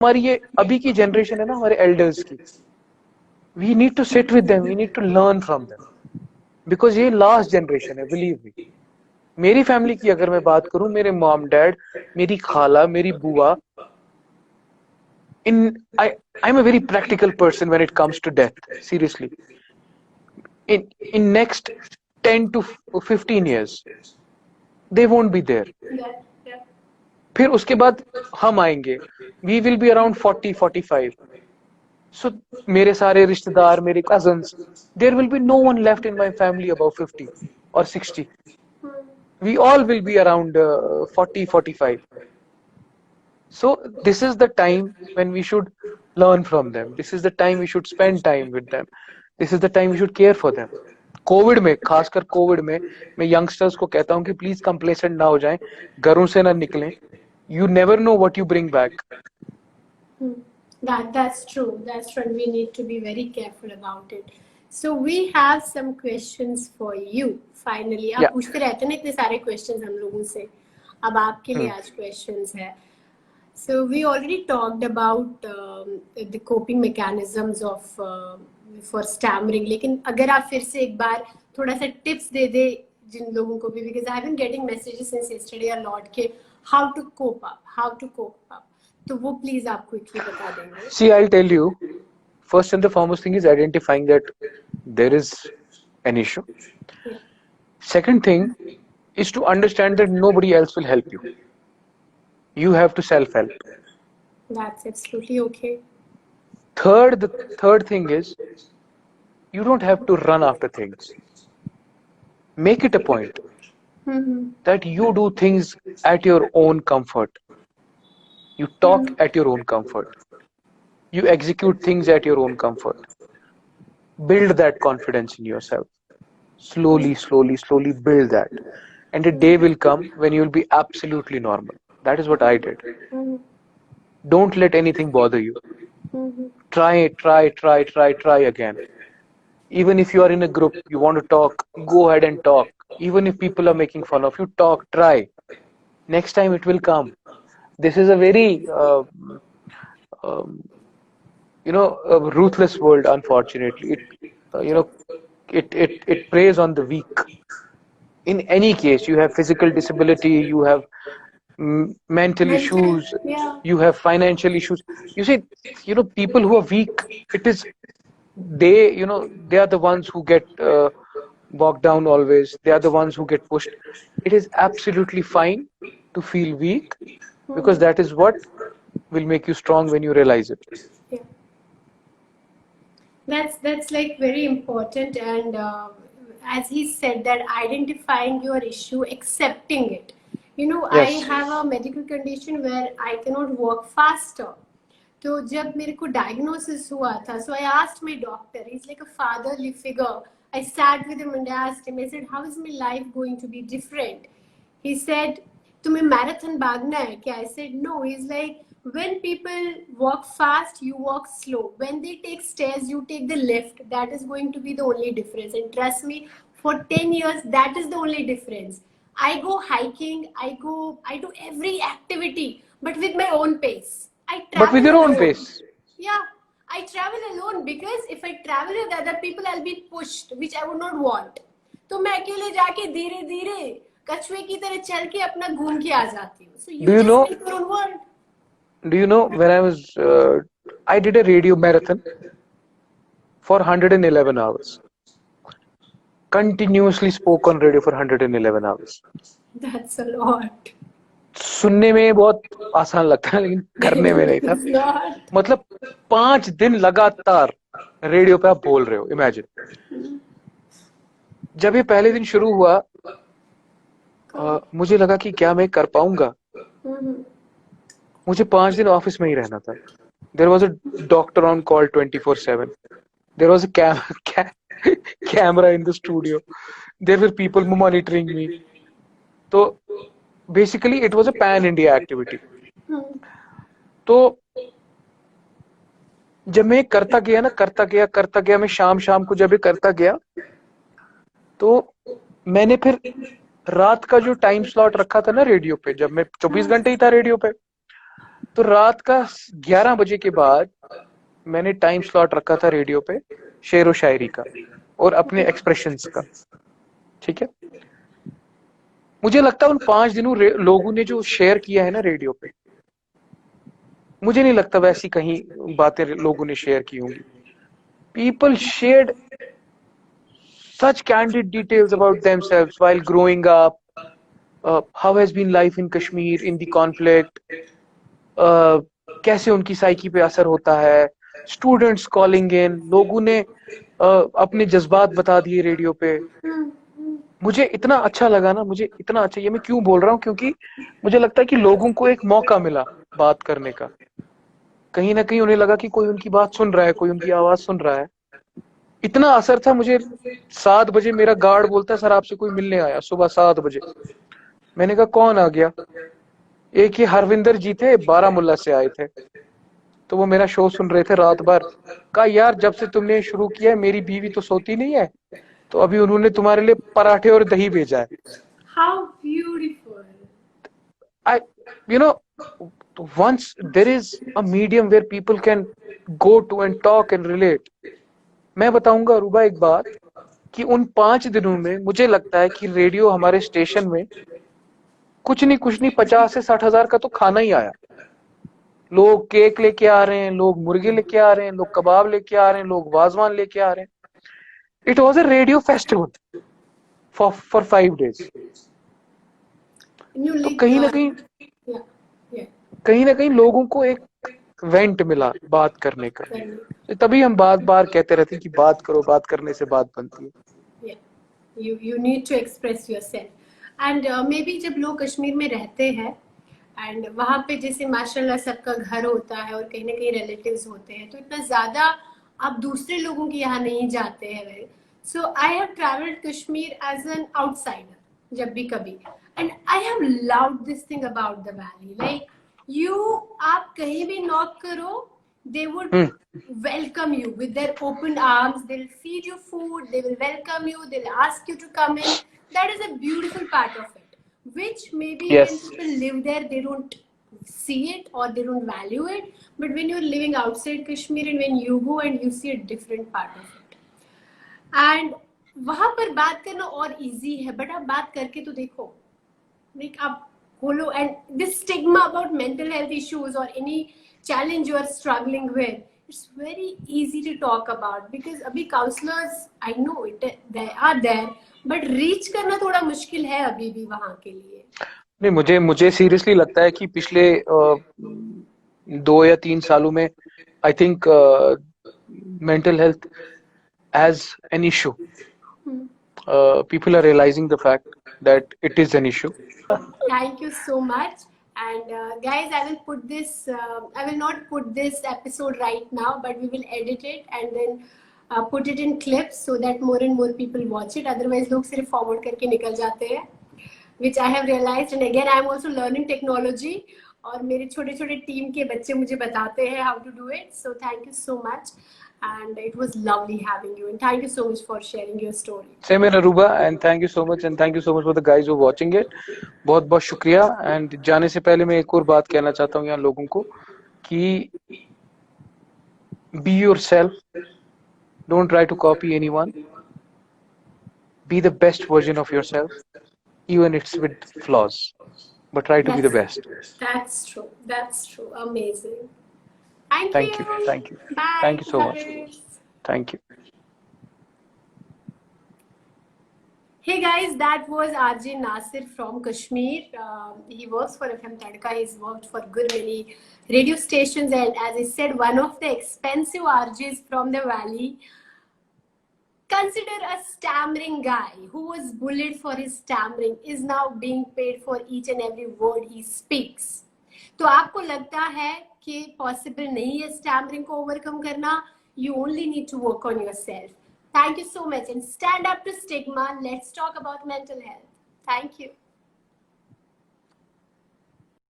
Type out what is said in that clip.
हमारी ये अभी की जनरेशन है ना, हमारे एल्डर्स की, we need to sit with them, we need to learn from them, because ये लास्ट जनरेशन है, बिलीव मी। मेरी फैमिली की अगर मैं बात करूं, मेरे मॉम डैड, मेरी खाला, मेरी बुआ, in I am a very practical person when it comes to death, seriously. In next 10 to 15 years they won't be there. फिर उसके बाद हम आएंगे, वी विल बी अराउंड 40-45. सो मेरे सारे रिश्तेदार, मेरे cousins, there will be no one left in my family about 50 or 60. We all will be around 40-45. So this is the time when we should learn from them. This is the time we should spend time with them. This is the time we should care for them. Covid में, खासकर Covid में, मैं youngsters को कहता हूँ कि please complacent ना हो जाएं, घरों से ना निकलें. You never know what you bring back. That's true. That's true. We need to be very careful about it. So we have some questions for you. Finally, आप पूछते रहते हैं ना इतने सारे questions हम लोगों से. अब आपके लिए आज questions है. So we already talked about the coping mechanisms of for stammering. लेकिन अगर आप फिर से एक बार थोड़ा सा tips दे दे जिन लोगों को भी, because I've been getting messages since yesterday a lot के how to cope up. तो वो प्लीज आप क्विकली बता देंगे. See, I'll tell you. First and the foremost thing is identifying that there is an issue. Yeah. Second thing is to understand that nobody else will help you. You have to self-help. That's absolutely okay. The third thing is you don't have to run after things. Make it a point that you do things at your own comfort. You talk at your own comfort. You execute things at your own comfort. Build that confidence in yourself. Slowly build that. And a day will come when you'll be absolutely normal. That is what I did. Don't let anything bother you. Try again. Even if you are in a group, you want to talk, go ahead and talk. Even if people are making fun of you, talk, try. Next time it will come. This is a very a ruthless world, unfortunately. It preys on the weak. In any case, you have physical disability, you have mental issues, you have financial issues. You see, people who are weak, they are the ones who get walked down always. They are the ones who get pushed. It is absolutely fine to feel weak, because that is what will make you strong when you realize it. That's like very important, and as he said, that identifying your issue, accepting it. Yes. I have a medical condition where I cannot walk faster. तो जब मेरे को diagnosis हुआ था, so I asked my doctor. He's like a fatherly figure. I sat with him and I asked him. I said, "How is my life going to be different?" He said, "तुम्हें marathon भागना है क्या?" I said, "No." He's like, when people walk fast, you walk slow. When they take stairs, you take the lift. That is going to be the only difference. And trust me, for 10 years, that is the only difference. I go hiking, I do every activity, but with my own pace. But with your own pace. Yeah, I travel alone, because if I travel with other people, I'll be pushed, which I would not want. तो मैं अकेले जाके धीरे धीरे कछुए की तरह चल के अपना घूम के आ जाती हूँ. So you just make your own world. Do you know, when I did a radio marathon for 111 hours. Continuously spoke on radio for 111 hours. That's a lot. सुनने में बहुत आसान लगता है, लेकिन करने में नहीं था. मतलब 5 दिन लगातार रेडियो पे आप बोल रहे हो, इमेजिन. जब ये पहले दिन शुरू हुआ, मुझे लगा कि क्या मैं कर पाऊंगा. मुझे 5 दिन ऑफिस में ही रहना था. There was a doctor on call 24/7. There was a camera in the studio. There were people monitoring me. So basically it was a pan India activity. तो जब मैं करता गया, मैं शाम को जब ये करता गया, तो मैंने फिर रात का जो टाइम स्लॉट रखा था ना रेडियो पे, जब मैं 24 घंटे ही था रेडियो पे, तो रात का 11 बजे के बाद मैंने टाइम स्लॉट रखा था रेडियो पे शेर व शायरी का और अपने एक्सप्रेशंस का, ठीक है। मुझे लगता है उन 5 दिनों लोगों ने जो शेयर किया है ना रेडियो पे, मुझे नहीं लगता वैसी कहीं बातें लोगों ने शेयर की होंगी। People shared such candid details about themselves while growing up, how has been life in Kashmir in the conflict, कैसे उनकी साइकी पे असर होता है, स्टूडेंट्स कॉलिंग इन, लोगों ने अपने जज्बात बता दिए रेडियो पे। मुझे इतना अच्छा लगा ना, मुझे इतना अच्छा, ये मैं क्यों बोल रहा हूँ, क्योंकि मुझे लगता है कि लोगों को एक मौका मिला बात करने का। कहीं ना कहीं उन्हें लगा कि कोई उनकी बात सुन रहा है, कोई उनकी आवाज सुन रहा है। इतना असर था मुझे। 7 बजे मेरा गार्ड बोलता है सर आपसे कोई मिलने आया, सुबह 7 बजे। मैंने कहा कौन आ गया? एक ही हरविंदर जी थे, बारामुल्ला से आए थे, तो वो मेरा शो सुन रहे थे रात भर। कहा यार जब से तुमने शुरू किया है मेरी बीवी तो सोती नहीं है, तो अभी उन्होंने तुम्हारे लिए पराठे और दही भेजा है। How beautiful. I, you know, once there is a medium where people can go to and talk and relate. मैं बताऊंगा रूबा एक बात, कि उन 5 दिनों में मुझे लगता है कि रेडियो हमारे स्टेशन में कुछ नहीं 50 से 60 हजार का तो खाना ही आया। लोग केक लेके आ रहे हैं, लोग मुर्गे लेके आ रहे हैं, लोग कबाब लेके आ रहे हैं, लोग वाजवान लेके आ रहे हैं। It was a radio festival for 5 days। You तो like, कहीं ना कहीं, yeah, yeah. कहीं ना कहीं लोगों को एक वेंट मिला बात करने का। तभी हम बार बार कहते रहते हैं कि बात करो, बात करने से बात बनती है। Yeah. You need to express yourself. And maybe जब लोग कश्मीर में रहते हैं एंड वहाँ पे जैसे माशाल्लाह सबका घर होता है और कहीं ना कहीं रिलेटिव्स होते हैं, तो इतना ज़्यादा आप दूसरे लोगों के यहाँ नहीं जाते हैं। So I have travelled Kashmir as an outsider जब भी कभी, and I have loved this thing about the valley. Like you, आप कहीं भी नॉक करो, they would welcome you with their open arms. They'll feed you food, they will welcome you, they'll ask you to come in. That is a beautiful part of it, which maybe when Yes. people live there they don't see it or they don't value it, but when you're living outside Kashmir and when you go and you see a different part of it, and वहां पर बात करना और easy है, but आप बात करके तो देखो, like आप बोलो, and this stigma about mental health issues or any challenge you are struggling with, it's very easy to talk about because अभी counselors, I know it, they are there, but reach करना थोड़ा मुश्किल है अभी भी वहाँ के लिए। नहीं, मुझे सीरियसली लगता है कि पिछले 2 या 3 सालों में I think mental health as an issue, people are realizing the fact that it is an issue. Thank you so much. And guys, I will put this, I will not put this episode right now, but we will edit it and then put it in clips so that more and more people watch it. Otherwise, लोग सिर्फ forward करके निकल जाते हैं, which I have realized. And again, I am also learning technology. और मेरे छोटे छोटे टीम के बच्चे मुझे बताते हैं how to do it. So thank you so much. And it was lovely having you. And thank you so much for sharing your story. Same here, Aruba, and thank you so much, and thank you so much for the guys who are watching it. बहुत बहुत शुक्रिया। And जाने से पहले मैं एक और बात कहना चाहता हूँ यहाँ लोगों को कि be yourself, don't try to copy anyone, be the best version of yourself, even if it's with flaws, but try to be the best. That's true. That's true. Amazing. Thank Thank you. you. Thank you. Bye. Thank you so much. Bye. Thank you. Hey guys, that was RJ Nasir from Kashmir. He works for FM Tadka. He's worked for good many radio stations, and as I said, one of the expensive RJs from the valley. Consider a stammering guy who was bullied for his stammering is now being paid for each and every word he speaks. तो आपको लगता है कि possible नहीं है stammering को overcome करना? You only need to work on yourself. Thank you so much and stand up to stigma. Let's talk about mental health. Thank you.